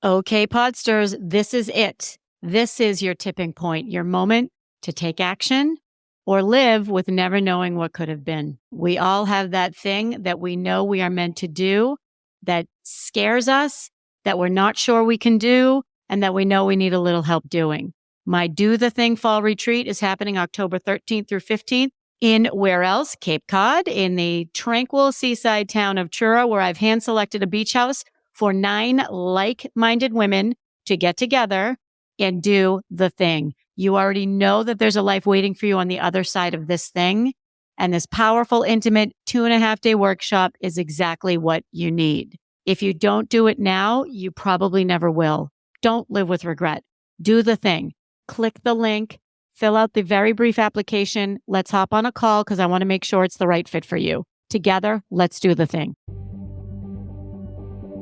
Okay, Podsters, this is it. This is your tipping point, your moment to take action or live with never knowing what could have been. We all have that thing that we know we are meant to do that scares us, that we're not sure we can do, and that we know we need a little help doing. My Do the Thing Fall Retreat is happening October 13th through 15th in where else? Cape Cod, in the tranquil seaside town of Truro, where I've hand-selected a beach house for 9 like-minded women to get together and do the thing. You already know that there's a life waiting for you on the other side of this thing. And this powerful, intimate 2.5-day workshop is exactly what you need. If you don't do it now, you probably never will. Don't live with regret. Do the thing. Click the link, fill out the very brief application. Let's hop on a call because I want to make sure it's the right fit for you. Together, let's do the thing.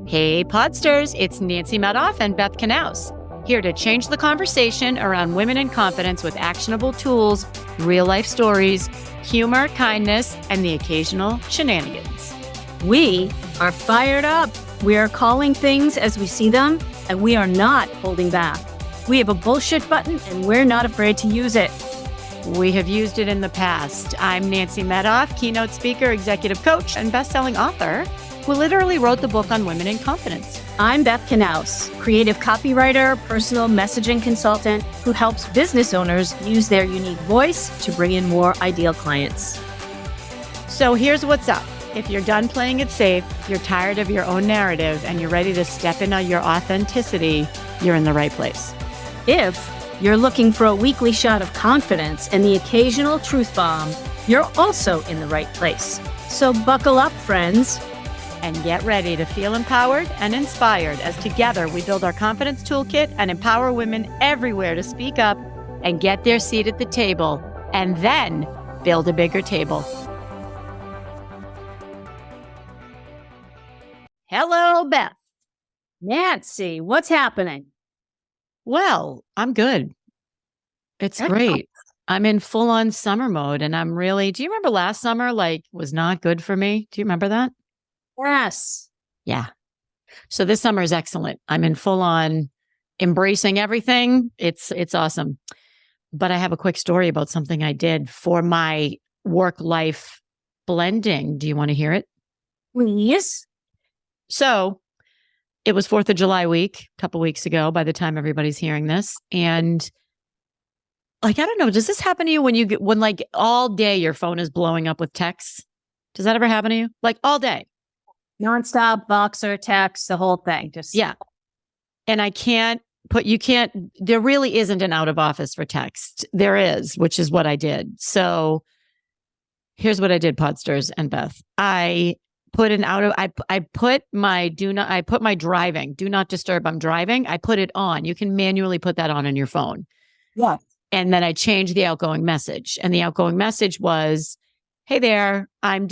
Hey, Podsters, it's Nancy Medoff and Beth Knaus, here to change the conversation around women in confidence with actionable tools, real-life stories, humor, kindness, and the occasional shenanigans. We are fired up. We are calling things as we see them, and we are not holding back. We have a bullshit button, and we're not afraid to use it. We have used it in the past. I'm Nancy Medoff, keynote speaker, executive coach, and best-selling author who literally wrote the book on women in confidence. I'm Beth Knaus, creative copywriter, personal messaging consultant who helps business owners use their unique voice to bring in more ideal clients. So here's what's up. If you're done playing it safe, you're tired of your own narrative, and you're ready to step into your authenticity, you're in the right place. If you're looking for a weekly shot of confidence and the occasional truth bomb, you're also in the right place. So buckle up, friends. And get ready to feel empowered and inspired as together we build our confidence toolkit and empower women everywhere to speak up and get their seat at the table, and then build a bigger table. Hello, Beth. Nancy, what's happening? Well, I'm good. It's great. I'm in full-on summer mode, and I'm really, do you remember last summer, was not good for me? Do you remember that? Yes. Yeah. So this summer is excellent. I'm in full on embracing everything. It's awesome. But I have a quick story about something I did for my work-life blending. Do you want to hear it? Please. So it was 4th of July week, a couple weeks ago by the time everybody's hearing this. And I don't know, does this happen to you when all day your phone is blowing up with texts? Does that ever happen to you? All day? Nonstop, boxer, text, the whole thing. Yeah. And there really isn't an out of office for text. There is, which is what I did. So here's what I did, Podsters and Beth. I put my driving, do not disturb, I'm driving. I put it on. You can manually put that on your phone. Yeah. And then I changed the outgoing message. And the outgoing message was, hey there, I'm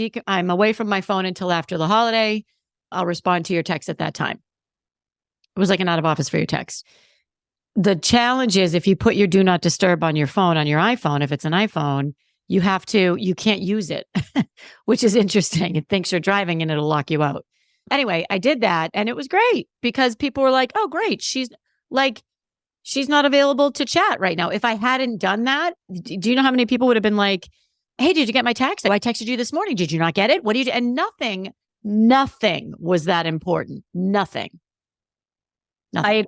away from my phone until after the holiday. I'll respond to your text at that time. It was like an out of office for your text. The challenge is if you put your do not disturb on your phone, on your iPhone, if it's an iPhone, you can't use it, which is interesting. It thinks you're driving and it'll lock you out. Anyway, I did that and it was great because people were like, oh, great. She's not available to chat right now. If I hadn't done that, do you know how many people would have been like, hey, did you get my text? I texted you this morning. Did you not get it? What do you do? And nothing was that important. Nothing. I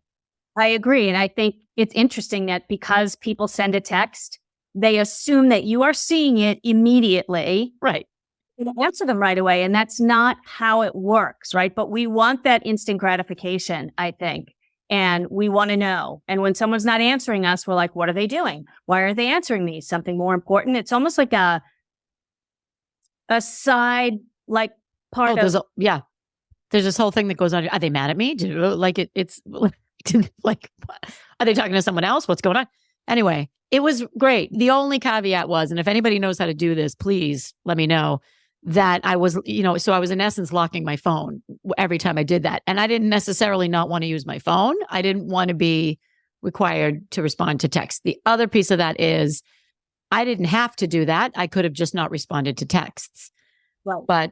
agree. And I think it's interesting that because people send a text, they assume that you are seeing it immediately. Right. You answer them right away. And that's not how it works, right? But we want that instant gratification, I think. And we want to know. And when someone's not answering us, we're like, what are they doing? Why are they answering me? Something more important? It's almost like a side, part of... There's this whole thing that goes on. Are they mad at me? Are they talking to someone else? What's going on? Anyway, it was great. The only caveat was, and if anybody knows how to do this, please let me know, that I was, so I was in essence locking my phone every time I did that. And I didn't necessarily not want to use my phone. I didn't want to be required to respond to text. The other piece of that is I didn't have to do that. I could have just not responded to texts. But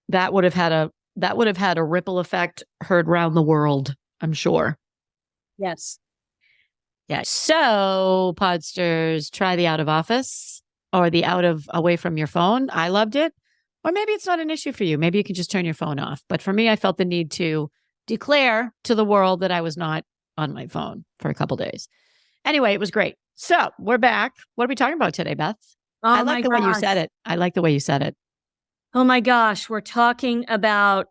that would have had a ripple effect heard around the world. I'm sure. Yes. Yeah. So, Podsters, try the out of office or the out of away from your phone. I loved it. Or maybe it's not an issue for you. Maybe you can just turn your phone off. But for me, I felt the need to declare to the world that I was not on my phone for a couple days. Anyway, it was great. So we're back. What are we talking about today, Beth? I like the way you said it. I like the way you said it. Oh my gosh. We're talking about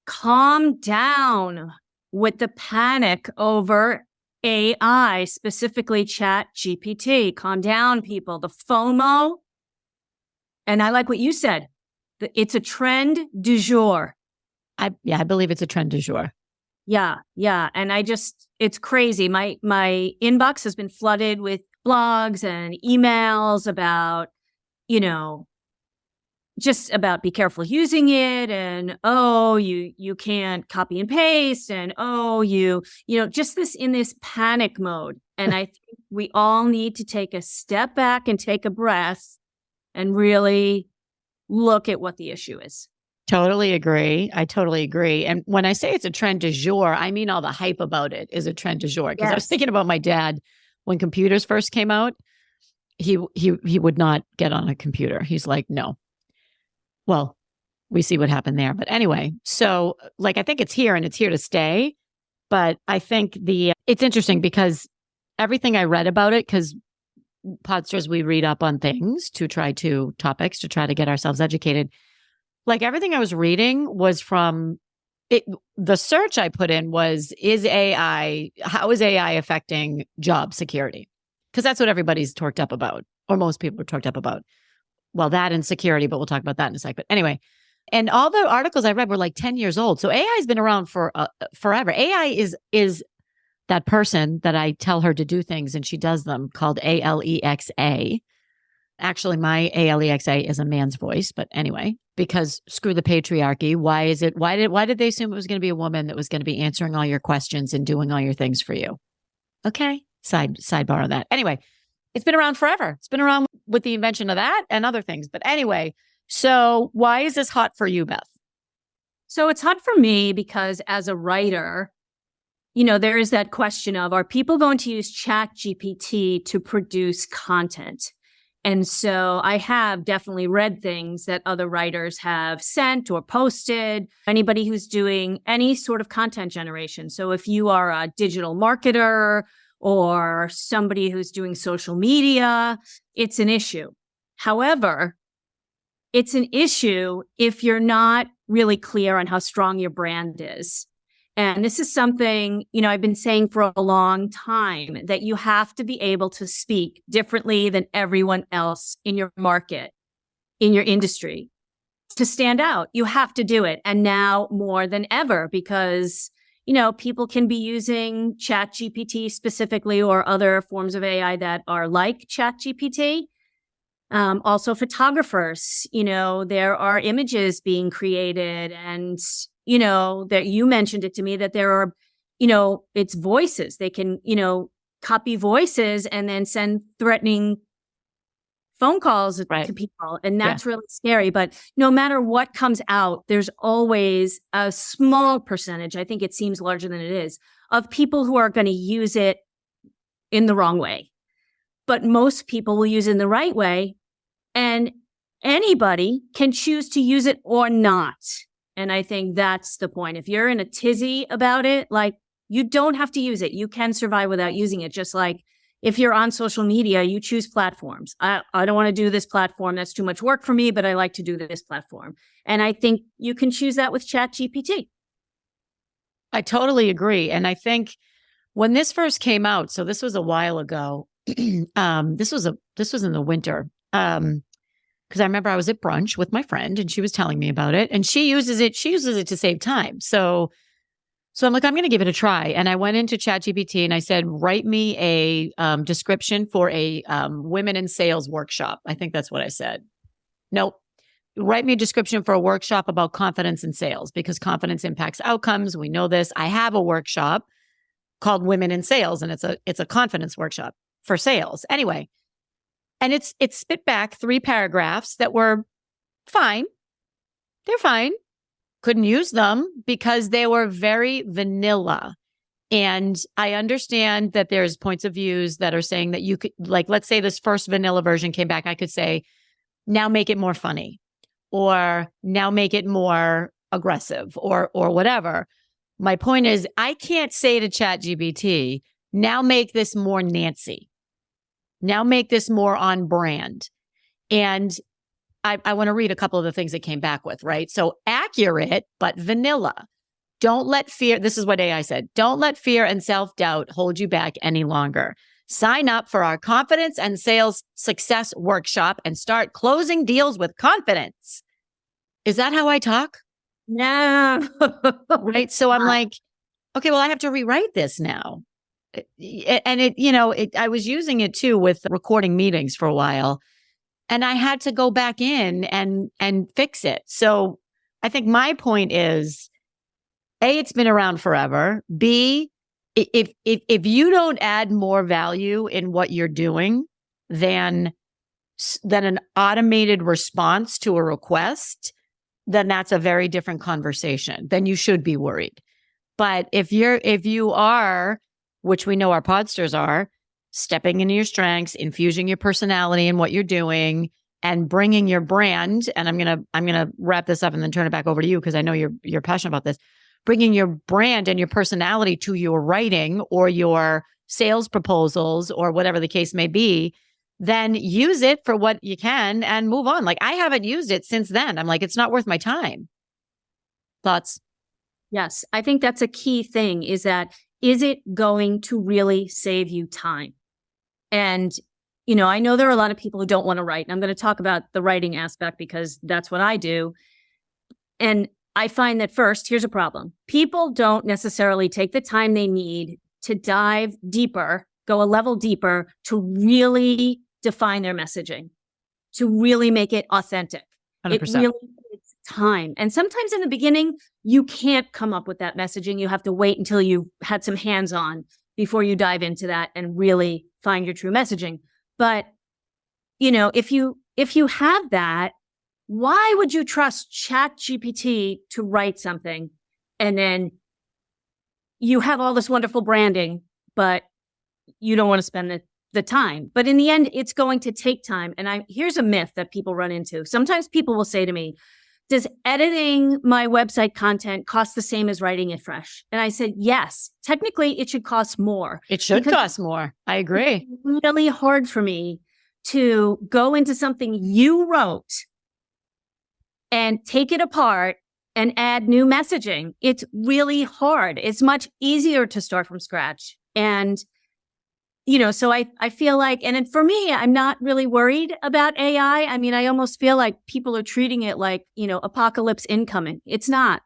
calm down with the panic over AI, specifically ChatGPT. Calm down, people. The FOMO. And I like what you said. It's a trend du jour. I believe it's a trend du jour. Yeah. And it's crazy. My inbox has been flooded with blogs and emails about, just about be careful using it, and you can't copy and paste, and just in this panic mode. And I think we all need to take a step back and take a breath and really look at what the issue is. Totally agree. I totally agree. And when I say it's a trend du jour, I mean all the hype about it is a trend du jour. Because I was thinking about my dad when computers first came out. He would not get on a computer. He's like, no. Well, we see what happened there. But anyway, so I think it's here and it's here to stay. But I think it's interesting because everything I read about it, because Podsters, we read up on things topics to try to get ourselves educated. Everything I was reading was from it. The search I put in was, how is AI affecting job security? Because that's what everybody's torqued up about, or most people are torqued up about. Well, that and security, but we'll talk about that in a sec. But anyway, and all the articles I read were 10 years old. So AI has been around for forever. AI is that person that I tell her to do things and she does them, called Alexa. Actually, my Alexa is a man's voice, but anyway, because screw the patriarchy. Why did they assume it was going to be a woman that was going to be answering all your questions and doing all your things for you? Okay. Sidebar on that. Anyway, it's been around forever. It's been around with the invention of that and other things. But anyway, so why is this hot for you, Beth? So it's hot for me because as a writer, there is that question of, are people going to use ChatGPT to produce content? And so I have definitely read things that other writers have sent or posted, anybody who's doing any sort of content generation. So if you are a digital marketer or somebody who's doing social media, it's an issue. However, it's an issue if you're not really clear on how strong your brand is. And this is something, I've been saying for a long time, that you have to be able to speak differently than everyone else in your market, in your industry. To stand out, you have to do it. And now more than ever, because, people can be using ChatGPT specifically, or other forms of AI that are like ChatGPT. Also photographers, there are images being created, and that you mentioned it to me, that there are, it's voices. They can, copy voices and then send threatening phone calls to people. And that's really scary. But no matter what comes out, there's always a small percentage, I think it seems larger than it is, of people who are going to use it in the wrong way. But most people will use it in the right way. And anybody can choose to use it or not. And I think that's the point. If you're in a tizzy about it, you don't have to use it. You can survive without using it. Just like if you're on social media, you choose platforms. I don't want to do this platform. That's too much work for me, but I like to do this platform. And I think you can choose that with ChatGPT. I totally agree. And I think when this first came out, so this was a while ago, this was in the winter. Because I remember I was at brunch with my friend and she was telling me about it, and she uses it to save time. So I'm like, I'm going to give it a try. And I went into ChatGPT and I said, write me a description for a women in sales workshop. I think that's what I said. Nope. Write me a description for a workshop about confidence in sales, because confidence impacts outcomes. We know this. I have a workshop called Women in Sales, and it's a confidence workshop for sales. Anyway. And it spit back 3 paragraphs that were fine. They're fine. Couldn't use them because they were very vanilla. And I understand that there's points of views that are saying that you could, like, let's say this first vanilla version came back. I could say, now make it more funny, or now make it more aggressive, or whatever. My point is, I can't say to ChatGPT, now make this more Nancy. Now make this more on brand. And I want to read a couple of the things it came back with, right? So accurate, but vanilla. Don't let fear, this is what AI said, don't let fear and self-doubt hold you back any longer. Sign up for our confidence and sales success workshop and start closing deals with confidence. Is that how I talk? No. Right. So I'm like, okay, well, I have to rewrite this now. And I was using it too with recording meetings for a while, and I had to go back in and fix it. So I think my point is, A, it's been around forever. B, if you don't add more value in what you're doing than an automated response to a request, then that's a very different conversation. Then you should be worried. But if you are, which we know our Podsters are, stepping into your strengths, infusing your personality in what you're doing, and bringing your brand, and I'm gonna wrap this up and then turn it back over to you because I know you're passionate about this. Bringing your brand and your personality to your writing or your sales proposals or whatever the case may be, then use it for what you can and move on. Like, I haven't used it since then. I'm like, it's not worth my time. Thoughts? Yes, I think that's a key thing, is it going to really save you time? And, I know there are a lot of people who don't want to write, and I'm going to talk about the writing aspect because that's what I do. And I find that first, here's a problem. People don't necessarily take the time they need to dive deeper, go a level deeper, to really define their messaging, to really make it authentic. 100%. It really takes time. And sometimes in the beginning, you can't come up with that messaging. You have to wait until you've had some hands-on before you dive into that and really find your true messaging. But, if you have that, why would you trust ChatGPT to write something and then you have all this wonderful branding, but you don't want to spend the time? But in the end, it's going to take time. And here's a myth that people run into. Sometimes people will say to me, does editing my website content cost the same as writing it fresh? And I said, yes, technically it should cost more. It should cost more. I agree. It's really hard for me to go into something you wrote and take it apart and add new messaging. It's really hard. It's much easier to start from scratch. And, so I feel like, and then for me, I'm not really worried about AI. I mean, I almost feel like people are treating it like, apocalypse incoming. It's not.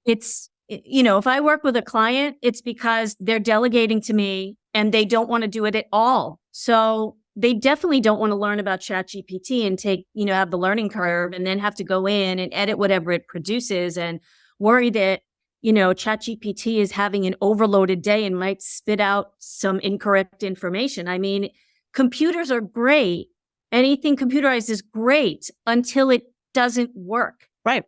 It's, if I work with a client, it's because they're delegating to me and they don't want to do it at all. So they definitely don't want to learn about ChatGPT and take, have the learning curve and then have to go in and edit whatever it produces and worry that, ChatGPT is having an overloaded day and might spit out some incorrect information. I mean, computers are great. Anything computerized is great until it doesn't work. Right.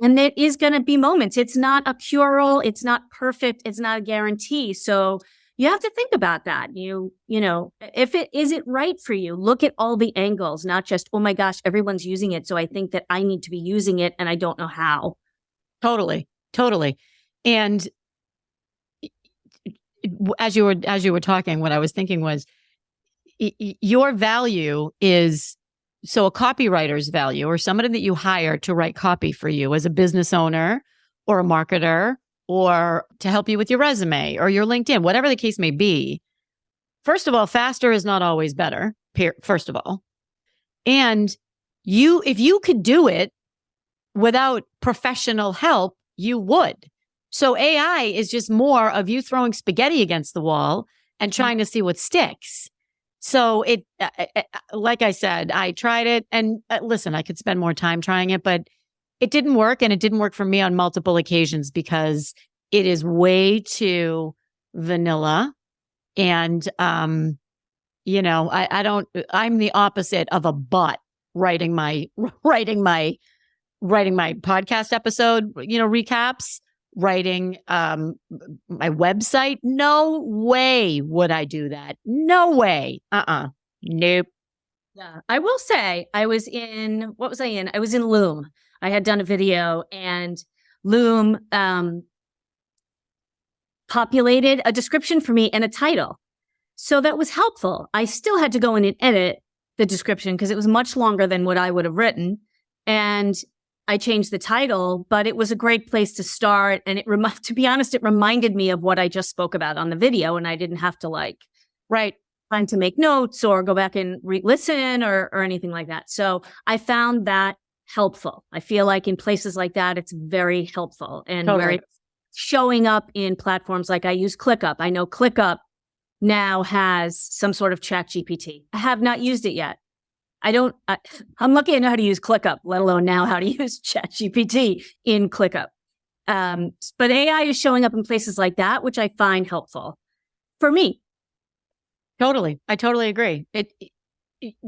And there is going to be moments. It's not a cure-all. It's not perfect. It's not a guarantee. So you have to think about that. If is it right for you? Look at all the angles, not just, oh my gosh, everyone's using it, so I think that I need to be using it and I don't know how. Totally. And as you were talking, what I was thinking was, your value is, so a copywriter's value, or somebody that you hire to write copy for you as a business owner or a marketer, or to help you with your resume or your LinkedIn, whatever the case may be. First of all, faster is not always better, first of all. And if you could do it without professional help, you would. So AI is just more of you throwing spaghetti against the wall and trying to see what sticks. So like I said, I tried it, and listen, I could spend more time trying it, but it didn't work, and it didn't work for me on multiple occasions because it is way too vanilla. And, I'm the opposite of a butt writing my podcast episode, recaps. writing my website. No way would I do that. No way. Nope. Yeah. I will say what was I in? I was in Loom. I had done a video and Loom populated a description for me and a title. So that was helpful. I still had to go in and edit the description because it was much longer than what I would have written. And I changed the title, but it was a great place to start. And to be honest, it reminded me of what I just spoke about on the video. And I didn't have to trying to make notes or go back and re-listen or anything like that. So I found that helpful. I feel like in places like that, it's very helpful and where it's showing up in platforms like I use ClickUp. I know ClickUp now has some sort of ChatGPT. I have not used it yet. I'm lucky I know how to use ClickUp, let alone now how to use ChatGPT in ClickUp. But AI is showing up in places like that, which I find helpful for me. Totally. I totally agree.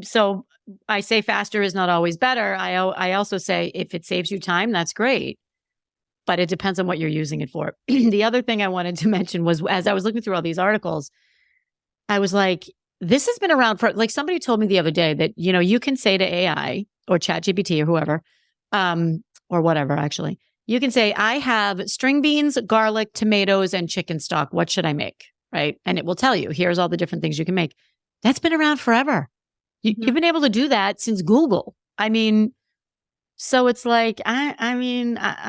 So I say faster is not always better. I also say if it saves you time, that's great. But it depends on what you're using it for. The other thing I wanted to mention was as I was looking through all these articles, I was like, this has been around for, like somebody told me the other day that, you can say to AI or ChatGPT or whoever, or whatever, actually, you can say, I have string beans, garlic, tomatoes, and chicken stock. What should I make? Right. And it will tell you, here's all the different things you can make. That's been around forever. You've been able to do that since Google. I mean, so it's like, I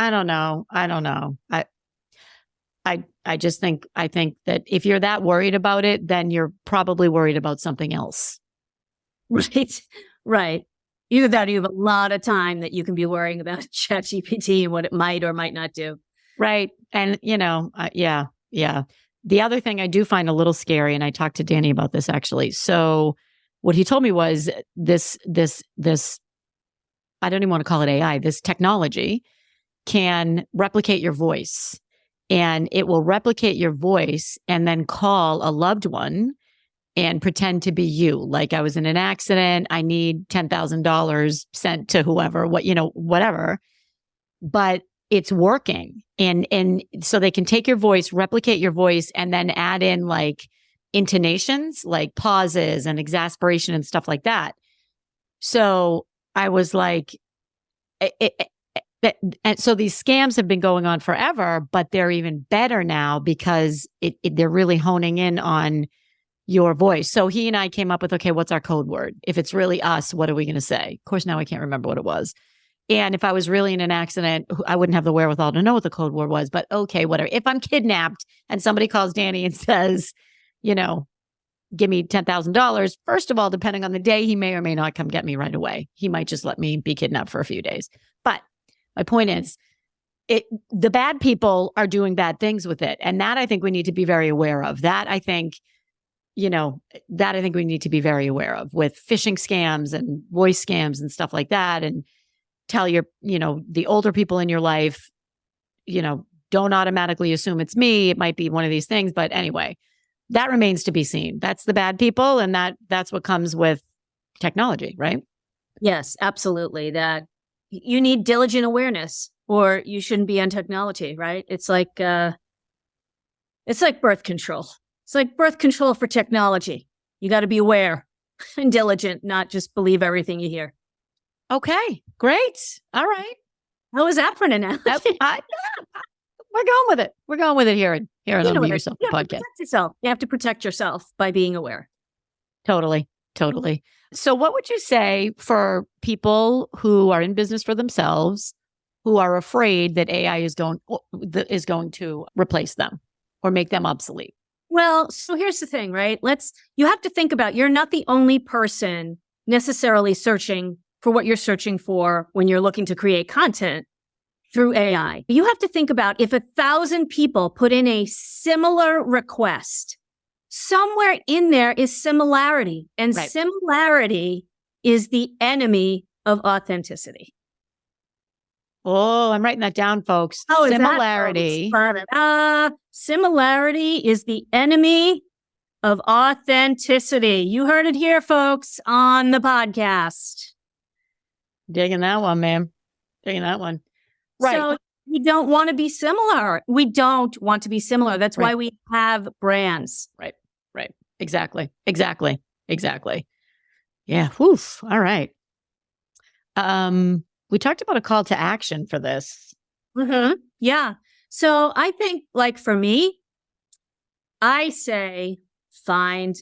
don't know. I don't know. I think that if you're that worried about it, then you're probably worried about something else. Right. Right. Either that or you have a lot of time that you can be worrying about ChatGPT and what it might or might not do. Right. And, yeah. The other thing I do find a little scary, and I talked to Danny about this actually. So what he told me was this, I don't even want to call it AI, this technology can replicate your voice. And it will replicate your voice and then call a loved one and pretend to be you. Like I was in an accident. I need $10,000 sent to whoever, whatever. But it's working. And so they can take your voice, replicate your voice, and then add in like intonations, like pauses and exasperation and stuff like that. So I was like, and so these scams have been going on forever, but they're even better now because they're really honing in on your voice. So he and I came up with, okay, what's our code word? If it's really us, what are we going to say? Of course, now I can't remember what it was. And if I was really in an accident, I wouldn't have the wherewithal to know what the code word was, but okay, whatever. If I'm kidnapped and somebody calls Danny and says, give me $10,000, first of all, depending on the day, he may or may not come get me right away. He might just let me be kidnapped for a few days. But my point is, the bad people are doing bad things with it. And that I think we need to be very aware of. That I think we need to be very aware of with phishing scams and voice scams and stuff like that. And tell the older people in your life, don't automatically assume it's me. It might be one of these things. But anyway, that remains to be seen. That's the bad people. And that's what comes with technology, right? Yes, absolutely. That you need diligent awareness or you shouldn't be on technology, right? It's like birth control. It's like birth control for technology. You got to be aware and diligent, not just believe everything you hear. Okay, great. All right. How was that for an analogy? We're going with it. We're going with it here on Be Yourself podcast. You have to protect yourself by being aware. Totally. So what would you say for people who are in business for themselves, who are afraid that AI is going to replace them or make them obsolete? Well, so here's the thing, right? You have to think about, you're not the only person necessarily searching for what you're searching for when you're looking to create content through AI. You have to think about if 1,000 people put in a similar request, somewhere in there is similarity, and right. Similarity is the enemy of authenticity. Oh, I'm writing that down, folks. Oh, similarity. Similarity is the enemy of authenticity. You heard it here, folks, on the podcast. Digging that one, man. Digging that one. Right. So We don't want to be similar. We don't want to be similar. That's Right. why we have brands. Right. Right. Exactly. Exactly. Exactly. Yeah. Woof. All right. We talked about a call to action for this. Yeah. So I think, like, for me, I say find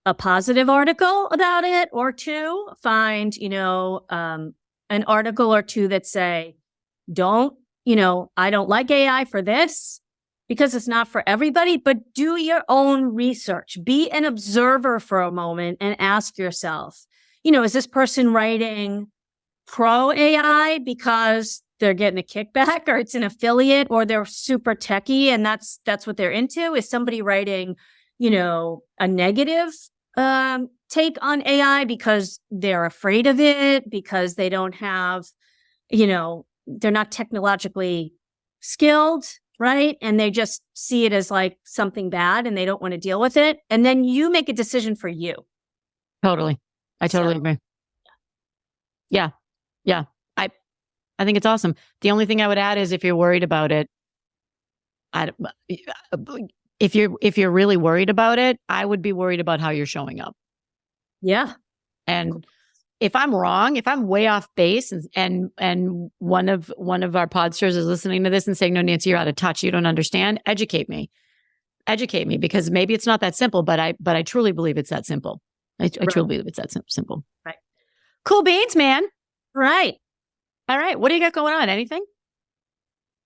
a positive article about it or two. Find, an article or two that say, I don't like AI for this because it's not for everybody, but do your own research. Be an observer for a moment and ask yourself, is this person writing pro AI because they're getting a kickback, or it's an affiliate, or they're super techie and that's what they're into? Is somebody writing, a negative take on AI because they're afraid of it, because they don't have, they're not technologically skilled, right? And they just see it as like something bad and they don't want to deal with it. And then you make a decision for you. Totally. I totally agree. Yeah. Yeah. I think it's awesome. The only thing I would add is if you're worried about it, if you're really worried about it, I would be worried about how you're showing up. Yeah. And if I'm wrong, if I'm way off base and one of our podsters is listening to this and saying, no, Nancy, you're out of touch, you don't understand, educate me, because maybe it's not that simple, but I truly believe it's that simple. I truly believe it's that simple. Right. Cool beans, man. Right. All right. What do you got going on? Anything?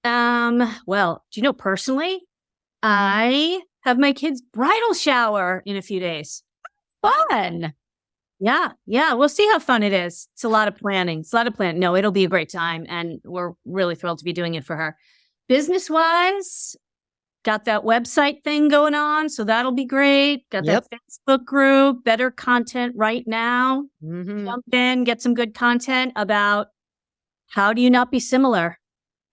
Well, do you know, personally, I have my kid's bridal shower in a few days. Fun. Yeah. We'll see how fun it is. It's a lot of planning. No, it'll be a great time. And we're really thrilled to be doing it for her. Business-wise, got that website thing going on. So that'll be great. Got that Facebook group, better content right now. Jump in, get some good content about how do you not be similar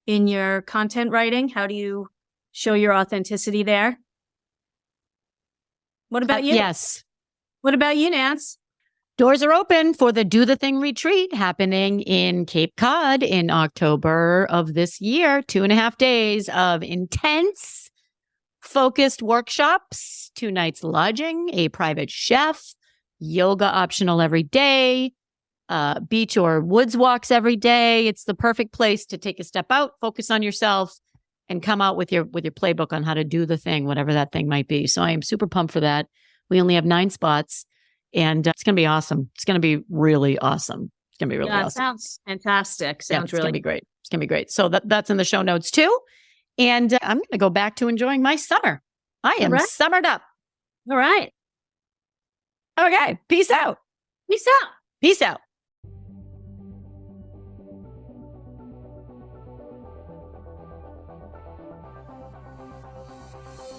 in your content writing? How do you show your authenticity there? What about you? Yes. What about you, Nance? Doors are open for the Do the Thing retreat happening in Cape Cod in October of this year. 2.5 days of intense, focused workshops, 2 nights lodging, a private chef, yoga optional every day, beach or woods walks every day. It's the perfect place to take a step out, focus on yourself, and come out with your playbook on how to do the thing, whatever that thing might be. So I am super pumped for that. We only have 9 spots, and it's going to be awesome. It's going to be really awesome. It's going to be really awesome. Sounds fantastic. It's going to be great. It's going to be great. So that's in the show notes too. And I'm going to go back to enjoying my summer. I am summered up. All right. Okay. Peace out. Peace out. Peace out.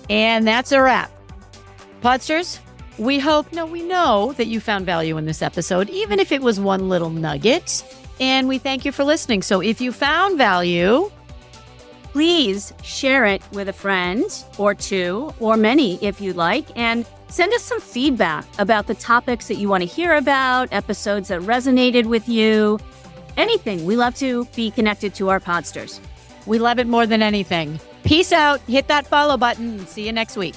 And that's a wrap. Podsters, we know that you found value in this episode, even if it was one little nugget. And we thank you for listening. So if you found value, please share it with a friend or two or many if you'd like. And send us some feedback about the topics that you want to hear about, episodes that resonated with you, anything. We love to be connected to our podsters. We love it more than anything. Peace out. Hit that follow button. See you next week.